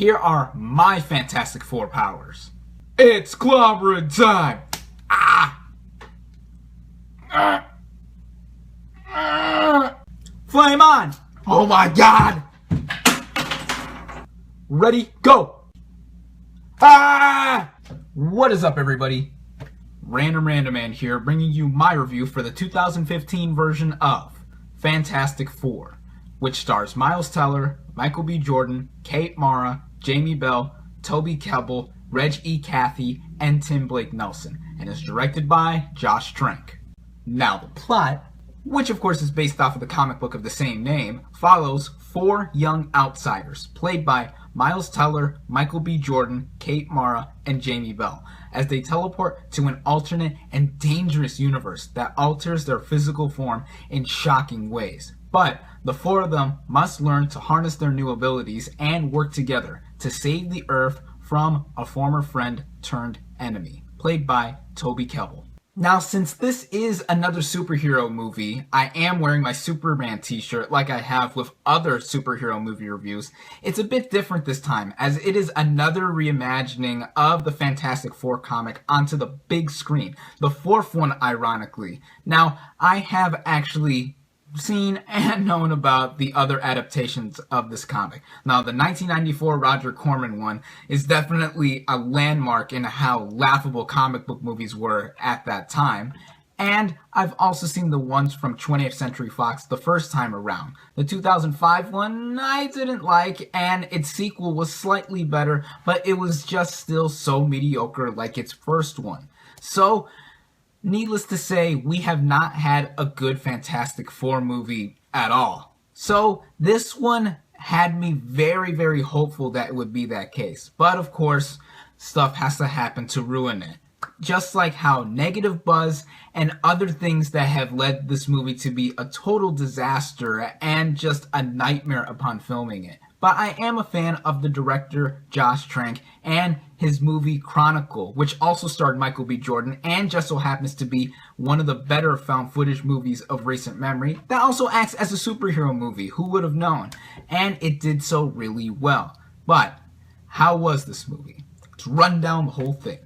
here are my Fantastic Four powers. It's clobbering time! Flame on! Oh my god! Ready, go! What is up, everybody? RandomRandomMan here, bringing you my review for the 2015 version of Fantastic Four, which stars Miles Teller, Michael B. Jordan, Kate Mara, Jamie Bell, Toby Kebbell, Reg E. Cathey, and Tim Blake Nelson, and is directed by Josh Trank. Now, the plot, which of course is based off of the comic book of the same name, follows four young outsiders, played by Miles Teller, Michael B. Jordan, Kate Mara, and Jamie Bell, as they teleport to an alternate and dangerous universe that alters their physical form in shocking ways. But the four of them must learn to harness their new abilities and work together to save the Earth from a former friend turned enemy, played by Toby Kebbell. Now, since this is another superhero movie, I am wearing my Superman t-shirt like I have with other superhero movie reviews. It's a bit different this time, as it is another reimagining of the Fantastic Four comic onto the big screen, the fourth one, ironically. Now, I have actually seen and known about the other adaptations of this comic. Now, the 1994 Roger Corman one is definitely a landmark in how laughable comic book movies were at that time. And I've also seen the ones from 20th Century Fox the first time around. The 2005 one I didn't like, and its sequel was slightly better, but it was just still so mediocre like its first one. So, needless to say, we have not had a good Fantastic Four movie at all. So this one had me very, very hopeful that it would be that case. But of course, stuff has to happen to ruin it. Just like how negative buzz and other things that have led this movie to be a total disaster and just a nightmare upon filming it. But I am a fan of the director, Josh Trank, and his movie Chronicle, which also starred Michael B. Jordan and just so happens to be one of the better found footage movies of recent memory that also acts as a superhero movie, who would have known? And it did so really well. But how was this movie? Let's run down the whole thing.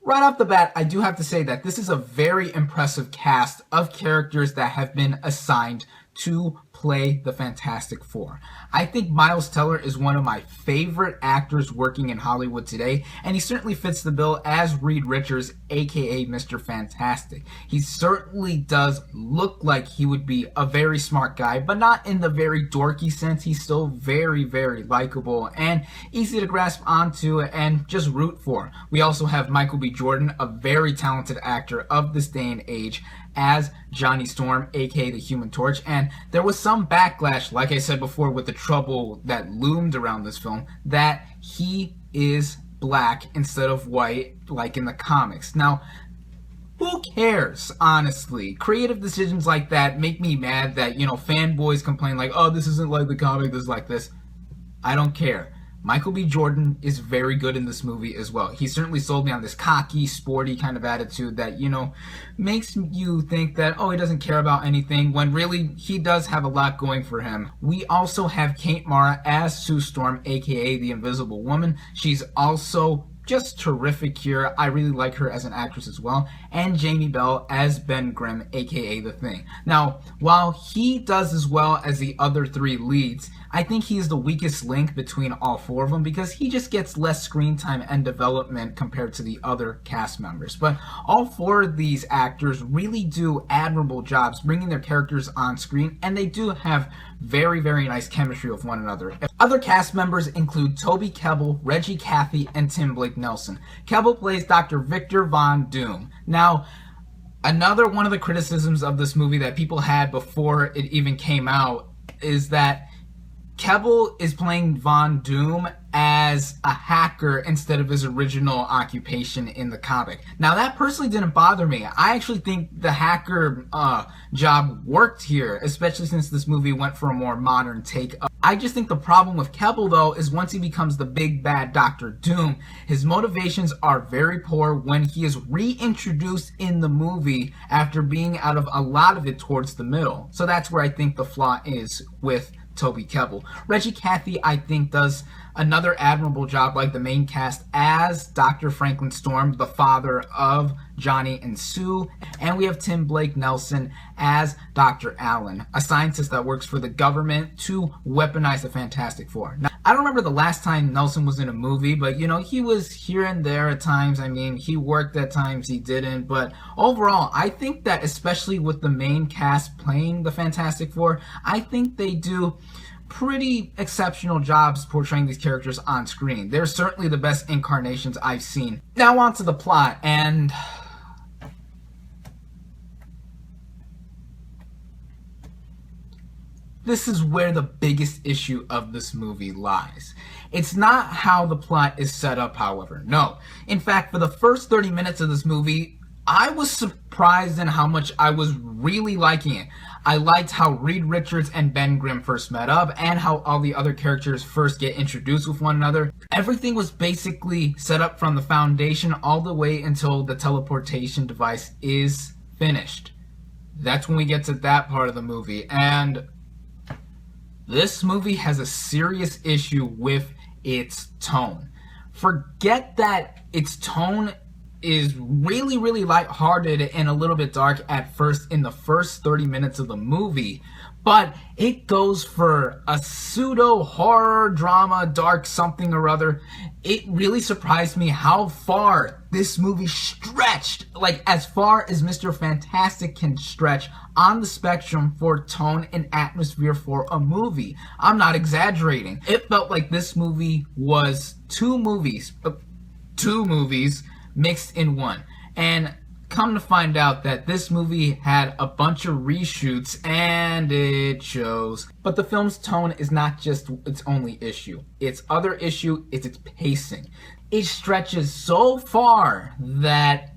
Right off the bat, I do have to say that this is a very impressive cast of characters that have been assigned to play the Fantastic Four. I think Miles Teller is one of my favorite actors working in Hollywood today, and he certainly fits the bill as Reed Richards, aka Mr. Fantastic. He certainly does look like he would be a very smart guy, but not in the very dorky sense. He's still very, very likable and easy to grasp onto and just root for. We also have Michael B. Jordan, a very talented actor of this day and age, as Johnny Storm, aka the Human Torch, and there was some backlash, like I said before, with the trouble that loomed around this film, that he is black instead of white, like in the comics. Now, who cares, honestly? Creative decisions like that make me mad that, fanboys complain like, oh, this isn't like the comic, this is like this. I don't care. Michael B. Jordan is very good in this movie as well. He certainly sold me on this cocky, sporty kind of attitude that, makes you think that, oh, he doesn't care about anything, when really he does have a lot going for him. We also have Kate Mara as Sue Storm, aka the Invisible Woman. She's also just terrific here. I really like her as an actress as well. And Jamie Bell as Ben Grimm, aka The Thing. Now, while he does as well as the other three leads, I think he's the weakest link between all four of them because he just gets less screen time and development compared to the other cast members. But all four of these actors really do admirable jobs bringing their characters on screen, and they do have very, very nice chemistry with one another. Other cast members include Toby Kebbell, Reggie Cathey, and Tim Blake Nelson. Kebbell plays Dr. Victor Von Doom. Now, another one of the criticisms of this movie that people had before it even came out is that Kebbell is playing Von Doom as a hacker instead of his original occupation in the comic. Now, that personally didn't bother me. I actually think the hacker job worked here, especially since this movie went for a more modern take. I just think the problem with Kebbell, though, is once he becomes the big bad Dr. Doom, his motivations are very poor when he is reintroduced in the movie after being out of a lot of it towards the middle. So that's where I think the flaw is with Toby Kebbell. Reggie Cathey, I think, does another admirable job like the main cast as Dr. Franklin Storm, the father of Johnny and Sue. And we have Tim Blake Nelson as Dr. Allen, a scientist that works for the government to weaponize the Fantastic Four. Now, I don't remember the last time Nelson was in a movie, but you know, he was here and there at times. I mean, he worked at times, he didn't. But overall, I think that especially with the main cast playing the Fantastic Four, I think they do pretty exceptional jobs portraying these characters on screen. They're certainly the best incarnations I've seen. Now on to the plot, and this is where the biggest issue of this movie lies. It's not how the plot is set up, however. No. In fact, for the first 30 minutes of this movie, I was surprised in how much I was really liking it. I liked how Reed Richards and Ben Grimm first met up, and how all the other characters first get introduced with one another. Everything was basically set up from the foundation all the way until the teleportation device is finished. That's when we get to that part of the movie, and this movie has a serious issue with its tone. Forget that its tone is really, really lighthearted and a little bit dark at first in the first 30 minutes of the movie, but it goes for a pseudo horror drama, dark something or other. It really surprised me how far this movie stretched, like as far as Mr. Fantastic can stretch on the spectrum for tone and atmosphere for a movie. I'm not exaggerating. It felt like this movie was two movies mixed in one. And come to find out that this movie had a bunch of reshoots, and it shows. But the film's tone is not just its only issue. Its other issue is its pacing. It stretches so far that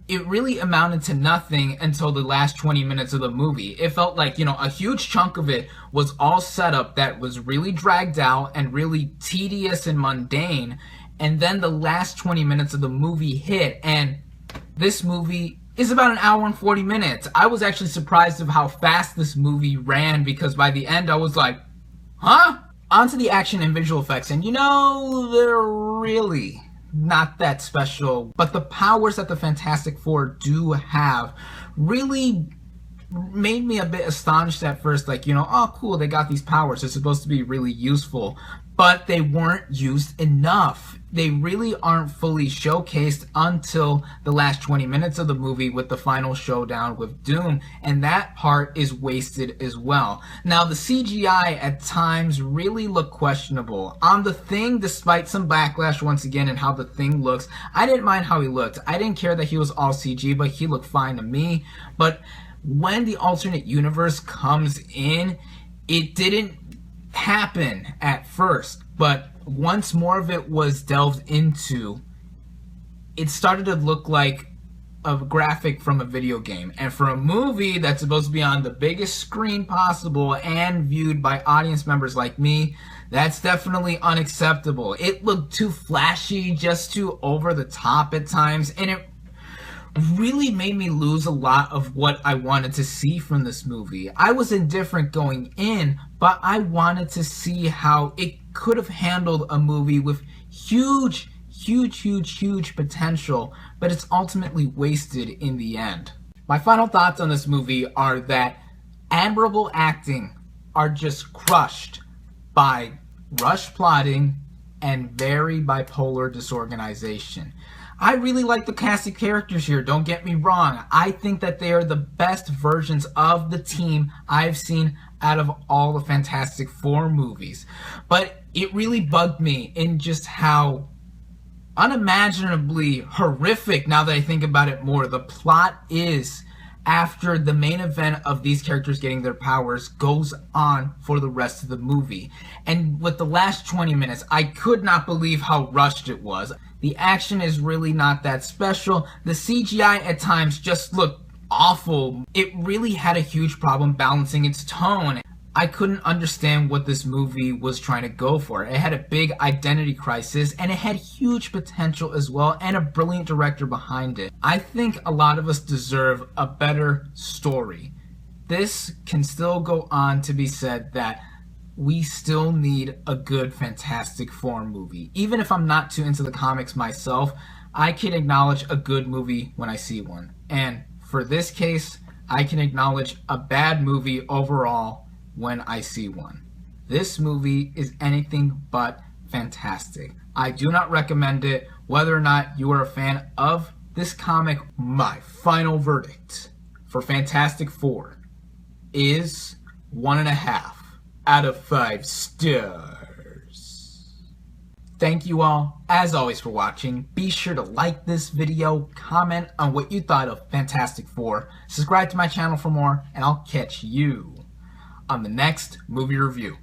it really amounted to nothing until the last 20 minutes of the movie. It felt like, you know, a huge chunk of it was all set up that was really dragged out and really tedious and mundane. And then the last 20 minutes of the movie hit, and this movie is about an hour and 40 minutes. I was actually surprised of how fast this movie ran, because by the end I was like, huh? On to the action and visual effects, and you know, they're really not that special, but the powers that the Fantastic Four do have really made me a bit astonished at first, like, you know, oh cool, they got these powers, they're supposed to be really useful, but they weren't used enough. They really aren't fully showcased until the last 20 minutes of the movie with the final showdown with Doom, and that part is wasted as well. Now, the CGI at times really looked questionable. On The Thing, despite some backlash once again and how The Thing looks, I didn't mind how he looked. I didn't care that he was all CG, but he looked fine to me. But when the alternate universe comes in, it didn't happen at first, but once more of it was delved into, it started to look like a graphic from a video game. And for a movie that's supposed to be on the biggest screen possible and viewed by audience members like me, that's definitely unacceptable. It looked too flashy, just too over the top at times, and it really made me lose a lot of what I wanted to see from this movie. I was indifferent going in, but I wanted to see how it could have handled a movie with huge potential, but it's ultimately wasted in the end. My final thoughts on this movie are that admirable acting are just crushed by rush plotting and very bipolar disorganization. I really like the cast of characters here, don't get me wrong. I think that they are the best versions of the team I've seen out of all the Fantastic Four movies. But it really bugged me in just how unimaginably horrific, now that I think about it more, the plot is after the main event of these characters getting their powers goes on for the rest of the movie. And with the last 20 minutes, I could not believe how rushed it was. The action is really not that special. The CGI at times just looked awful. It really had a huge problem balancing its tone. I couldn't understand what this movie was trying to go for. It had a big identity crisis, and it had huge potential as well, and a brilliant director behind it. I think a lot of us deserve a better story. This can still go on to be said that we still need a good Fantastic Four movie. Even if I'm not too into the comics myself, I can acknowledge a good movie when I see one. And for this case, I can acknowledge a bad movie overall when I see one. This movie is anything but fantastic. I do not recommend it, whether or not you are a fan of this comic. My final verdict for Fantastic Four is 1.5 out of 5 stars. Thank you all, as always, for watching. Be sure to like this video, comment on what you thought of Fantastic Four, subscribe to my channel for more, and I'll catch you on the next movie review.